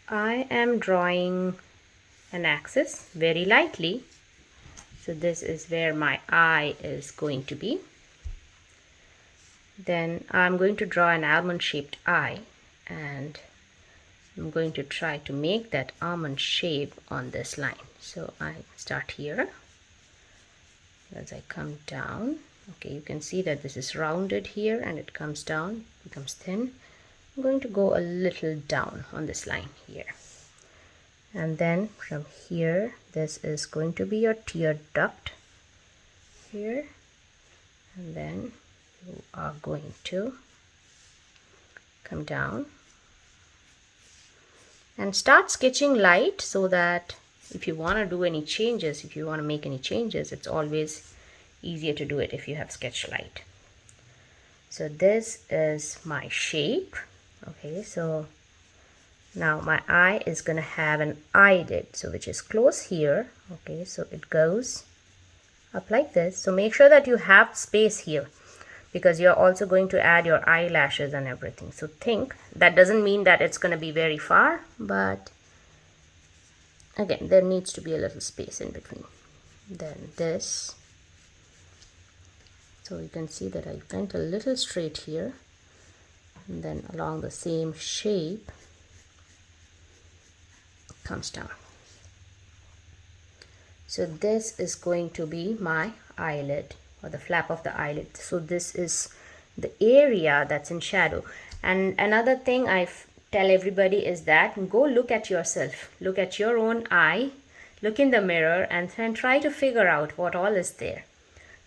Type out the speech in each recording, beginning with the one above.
I am drawing an axis very lightly. So this is where my eye is going to be. Then I'm going to draw an almond shaped eye, and I'm going to try to make that almond shape on this line. So I start here. As I come down, okay, you can see that this is rounded here and it comes down, becomes thin. I'm going to go a little down on this line here. And then from here, this is going to be your tear duct here. And then you are going to come down and start sketching light, so that if you want to do any changes, if you want to make any changes, it's always easier to do it if you have sketch light. So this is my shape. Okay, so now my eye is going to have an eyelid, so which is close here. Okay, so it goes up like this. So make sure that you have space here, because you're also going to add your eyelashes and everything. So think, that doesn't mean that it's going to be very far, but again, there needs to be a little space in between. Then this, so you can see that I went a little straight here, and then along the same shape comes down. So this is going to be my eyelid, or the flap of the eyelid. So this is the area that's in shadow. And another thing I tell everybody is that go look at yourself, look at your own eye, look in the mirror, and then try to figure out what all is there.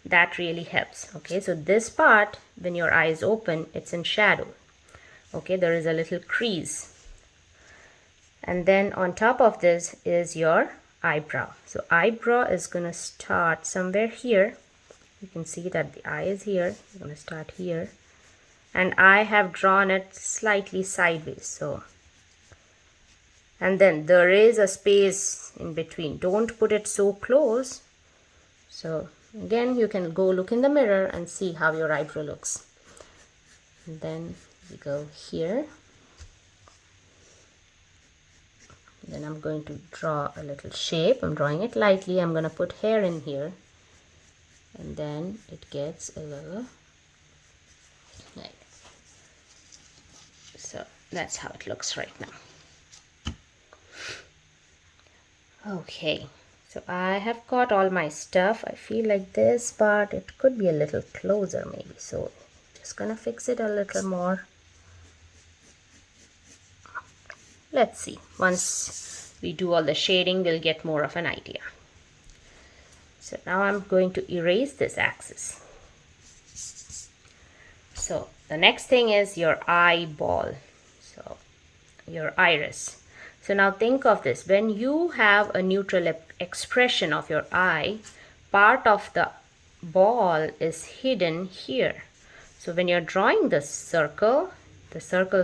That really helps. Okay, so this part, when your eye is open, it's in shadow. Okay, there is a little crease. And then on top of this is your eyebrow. So eyebrow is going to start somewhere here. You can see that the eye is here. I'm going to start here. And I have drawn it slightly sideways. So, and then there is a space in between. Don't put it so close. So again, you can go look in the mirror and see how your eyebrow looks. And then we go here. Then I'm going to draw a little shape. I'm drawing it lightly. I'm going to put hair in here, and then it gets a little like so. That's how it looks right now. Okay, so I have got all my stuff. I feel like this part, it could be a little closer maybe, so just gonna fix it a little more. Let's see, once we do all the shading, we'll get more of an idea. So now I'm going to erase this axis. So the next thing is your eyeball, so your iris. So now think of this, when you have a neutral expression of your eye, part of the ball is hidden here. So when you're drawing the circle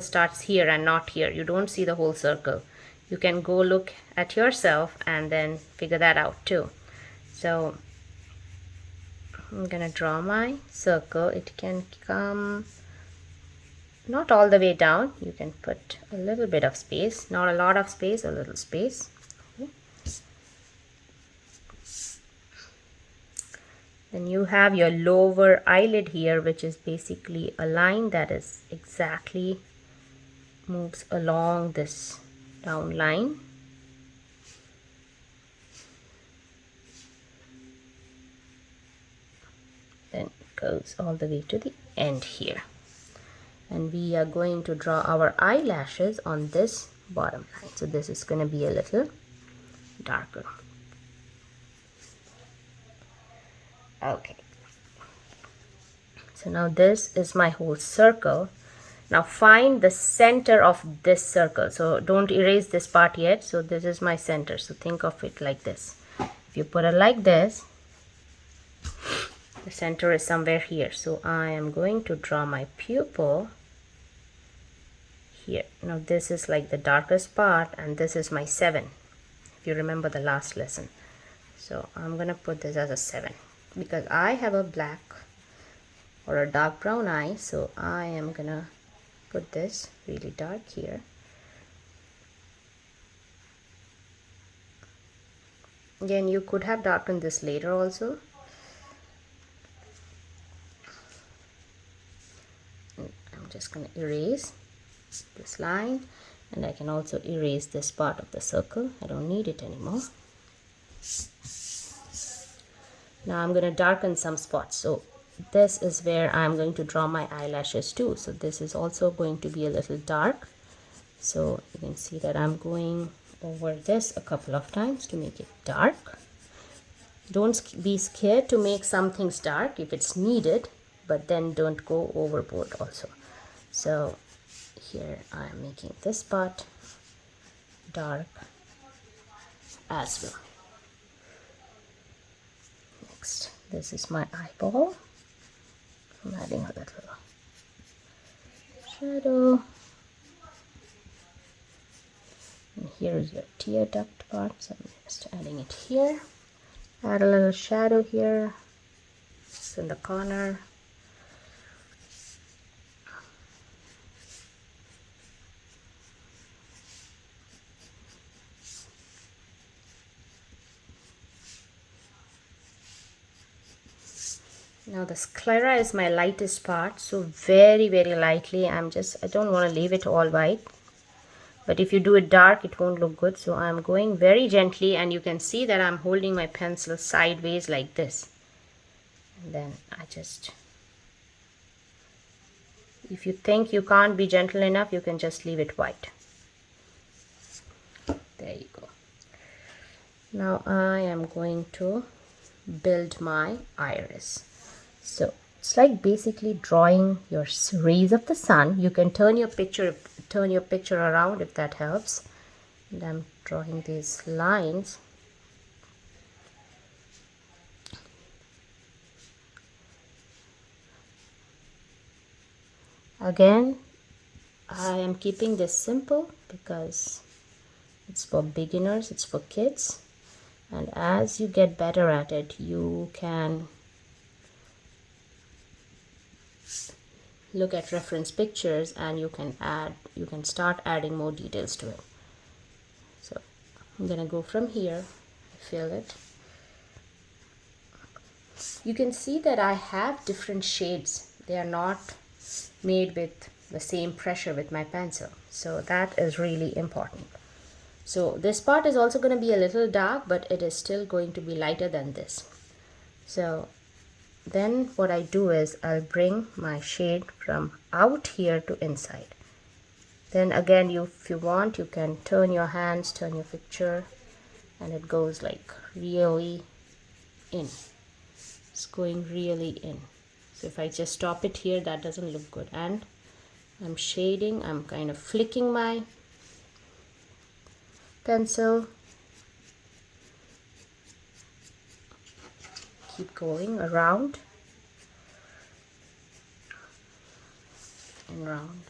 starts here and not here. You don't see the whole circle. You can go look at yourself and then figure that out too. So I'm gonna draw my circle. It can come not all the way down. You can put a little bit of space, not a lot of space, a little space. Okay. Then you have your lower eyelid here, which is basically a line that is exactly moves along this down line. Then goes all the way to the end here. And we are going to draw our eyelashes on this bottom line. So this is going to be a little darker. Okay. So now this is my whole circle. Now find the center of this circle. So don't erase this part yet. So this is my center. So think of it like this. If you put it like this, the center is somewhere here. So I am going to draw my pupil here. Now this is like the darkest part, and this is my 7, if you remember the last lesson. So I'm going to put this as a 7 because I have a black or a dark brown eye. So I am going to put this really dark here. Again, you could have darkened this later also. And I'm just going to erase this line, and I can also erase this part of the circle. I don't need it anymore. Now I'm going to darken some spots. So this is where I'm going to draw my eyelashes too. So this is also going to be a little dark. So you can see that I'm going over this a couple of times to make it dark. Don't be scared to make some things dark if it's needed, but then don't go overboard also. So here I'm making this part dark as well. Next, this is my eyeball. I'm adding a little shadow. And here is your tear duct part, so I'm just adding it here. Add a little shadow here. It's in the corner. Now the sclera is my lightest part, so very lightly I don't want to leave it all white, but if you do it dark it won't look good. So I'm going very gently, and you can see that I'm holding my pencil sideways like this, and then if you think you can't be gentle enough, you can just leave it white. There you go. Now I am going to build my iris. So it's like basically drawing your rays of the sun. You can turn your picture around if that helps. And I'm drawing these lines. Again, I am keeping this simple because it's for beginners, it's for kids. And as you get better at it, you can look at reference pictures and you can start adding more details to it. So I'm gonna go from here, fill it. You can see that I have different shades. They are not made with the same pressure with my pencil, so that is really important. So this part is also going to be a little dark, but it is still going to be lighter than this. So then what I do is I'll bring my shade from out here to inside. Then again, if you want, you can turn your hands, turn your picture, and it goes like really in. It's going really in. So if I just stop it here, that doesn't look good. And I'm shading, I'm kind of flicking my pencil. Keep going around and round.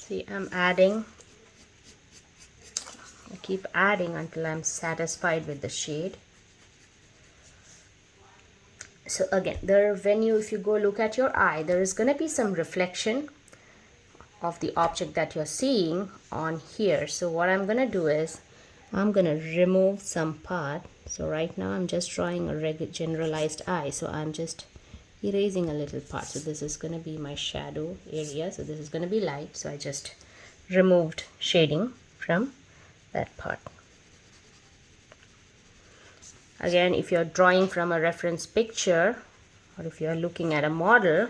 See, I keep adding until I'm satisfied with the shade. So again, if you go look at your eye, there is going to be some reflection of the object that you're seeing on here. So what I'm going to do is I'm going to remove some part. So right now I'm just drawing a generalized eye, so I'm just erasing a little part. So this is going to be my shadow area, so this is going to be light, so I just removed shading from that part. Again, if you're drawing from a reference picture, or if you're looking at a model,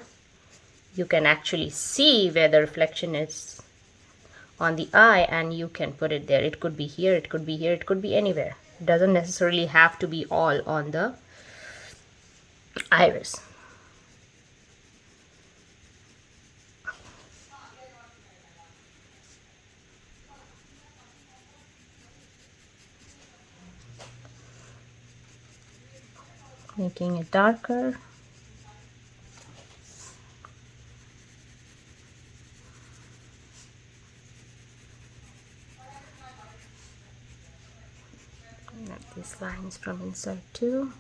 you can actually see where the reflection is on the eye, and you can put it there. It could be here, it could be here, it could be anywhere. It doesn't necessarily have to be all on the iris. making it darker. And these lines from inside too.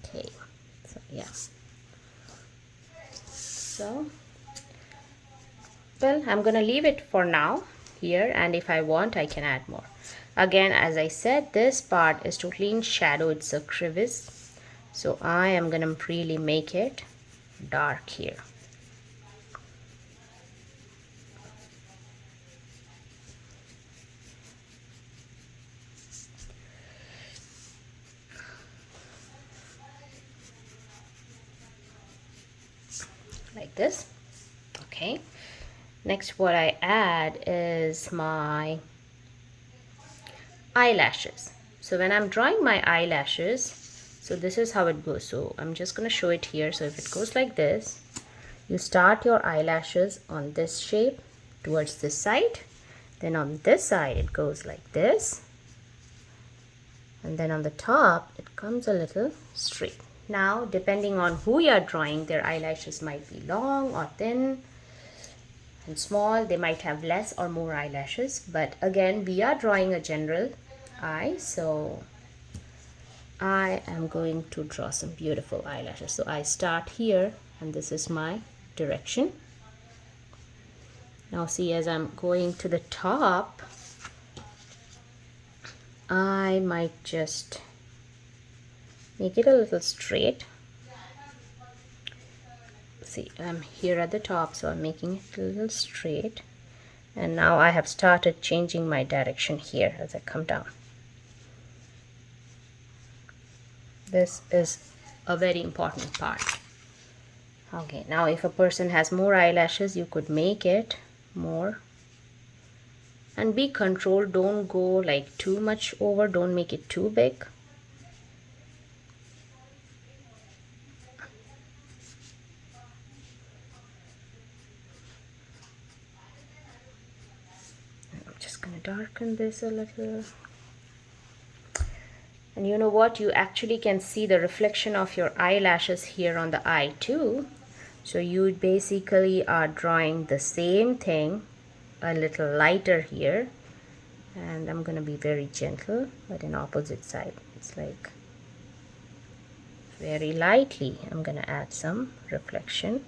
Okay, so yeah. So, well, I'm gonna leave it for now here, and if I want I can add more. Again, as I said, this part is totally in shadow, it's a crevice, so I am gonna really make it dark here. Like this. Okay, next what I add is my eyelashes. So when I'm drawing my eyelashes, so this is how it goes. So I'm just going to show it here. So if it goes like this, you start your eyelashes on this shape towards this side, then on this side it goes like this, and then on the top it comes a little straight. Now depending on who you are drawing, their eyelashes might be long or thin and small, they might have less or more eyelashes, but again we are drawing a general eye, so I am going to draw some beautiful eyelashes. So I start here and this is my direction. Now see, as I'm going to the top, I might just make it a little straight. See, I'm here at the top, so I'm making it a little straight, and now I have started changing my direction here as I come down. This is a very important part. Okay, now if a person has more eyelashes, you could make it more, and be controlled, don't go like too much over, don't make it too big. I'm just gonna darken this a little. And you know what, you actually can see the reflection of your eyelashes here on the eye too. So you basically are drawing the same thing a little lighter here, and I'm gonna be very gentle, but in opposite side it's like very lightly I'm gonna add some reflection.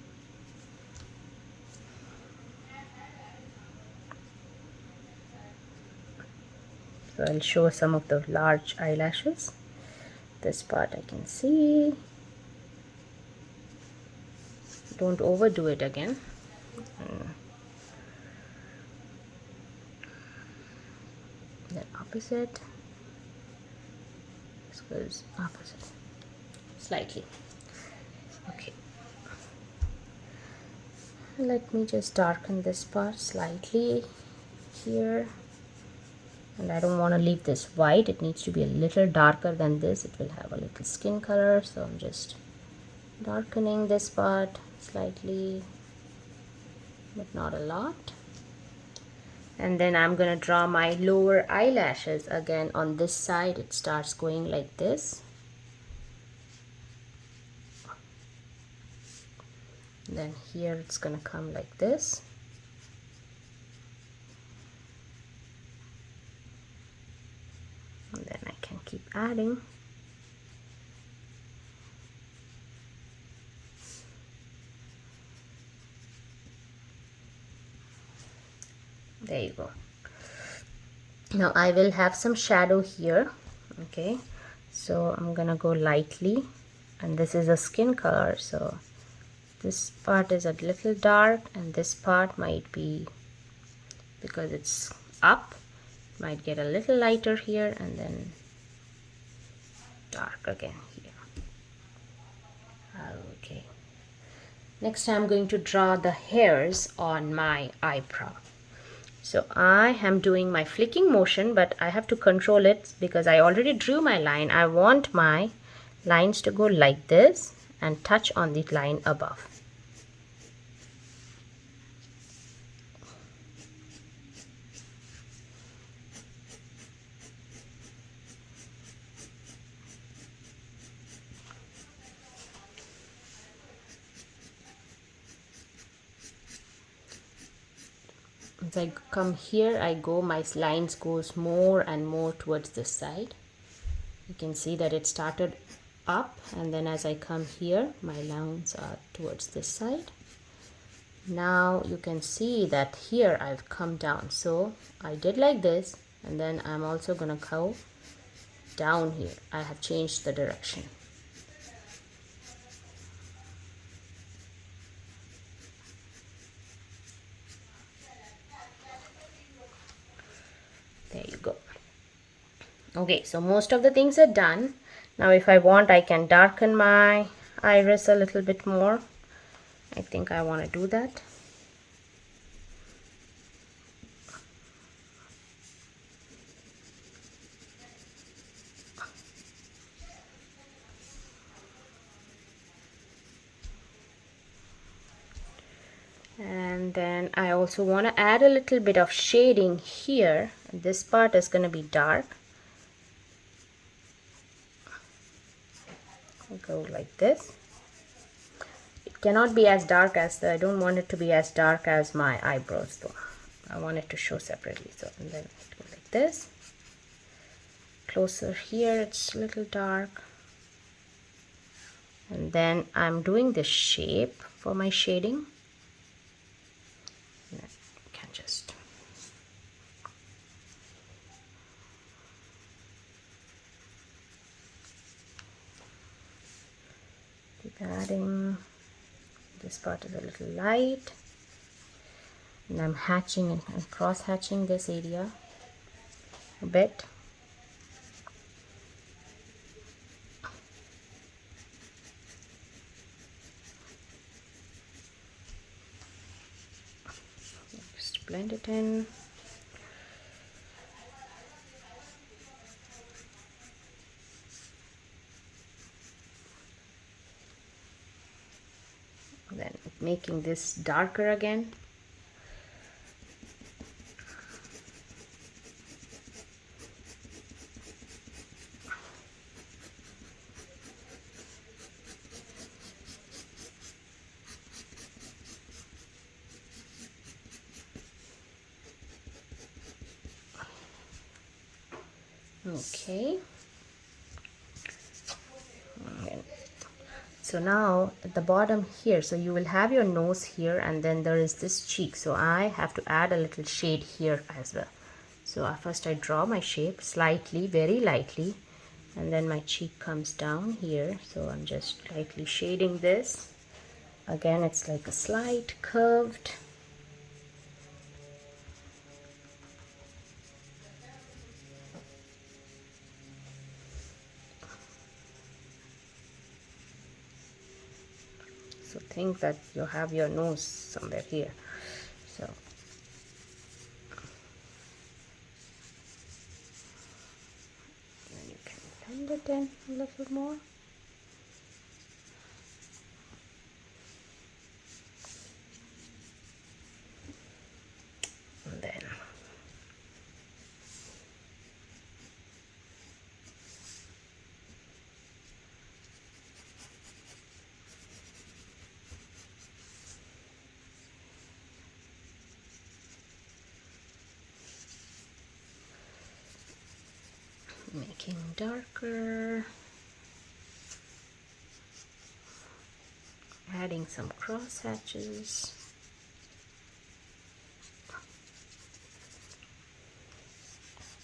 So I'll show some of the large eyelashes. This part I can see. Don't overdo it again. Then opposite. This goes opposite. Slightly. Okay. Let me just darken this part slightly here. And I don't want to leave this white, it needs to be a little darker than this, it will have a little skin color, so I'm just darkening this part slightly, but not a lot. And then I'm gonna draw my lower eyelashes again. On this side it starts going like this, then here it's gonna come like this. And then I can keep adding. There you go. Now I will have some shadow here. Okay, so I'm gonna go lightly, and this is a skin color, so this part is a little dark and this part might be, because it's up, might get a little lighter here and then dark again here. Okay, next I'm going to draw the hairs on my eyebrow. So I am doing my flicking motion, but I have to control it because I already drew my line. I want my lines to go like this and touch on the line above. As I come here, my lines goes more and more towards this side. You can see that it started up, and then as I come here, my lines are towards this side. Now you can see that here I've come down. So I did like this, and then I'm also gonna go down here. I have changed the direction. There you go. Okay, so most of the things are done. Now if I want, I can darken my iris a little bit more. I think I want to do that. And then I also want to add a little bit of shading here. This part is going to be dark. I'll go like this. It cannot be as dark as I don't want it to be as dark as my eyebrows though. I want it to show separately. So and then go like this. Closer here, it's a little dark. And then I'm doing the shape for my shading. I can just keep adding. This part is a little light, and I'm hatching and cross hatching this area a bit. Just blend it in. Then making this darker again. Okay. So now at the bottom here, so you will have your nose here, and then there is this cheek. So I have to add a little shade here as well. So first I draw my shape slightly, very lightly, and then my cheek comes down here. So I'm just lightly shading this. Again, it's like a slight curved. So think that you have your nose somewhere here. So then you can blend it in a little more. And then making darker, adding some cross hatches.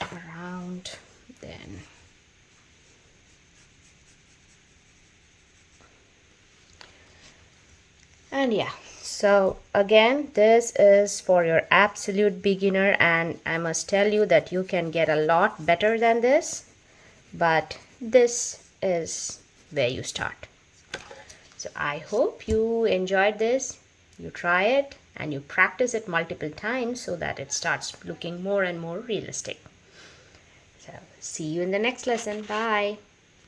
Around, then and yeah, so again, this is for your absolute beginner, and I must tell you that you can get a lot better than this, but this is where you start. So I hope you enjoyed this. You try it and you practice it multiple times so that it starts looking more and more realistic. So see you in the next lesson. Bye.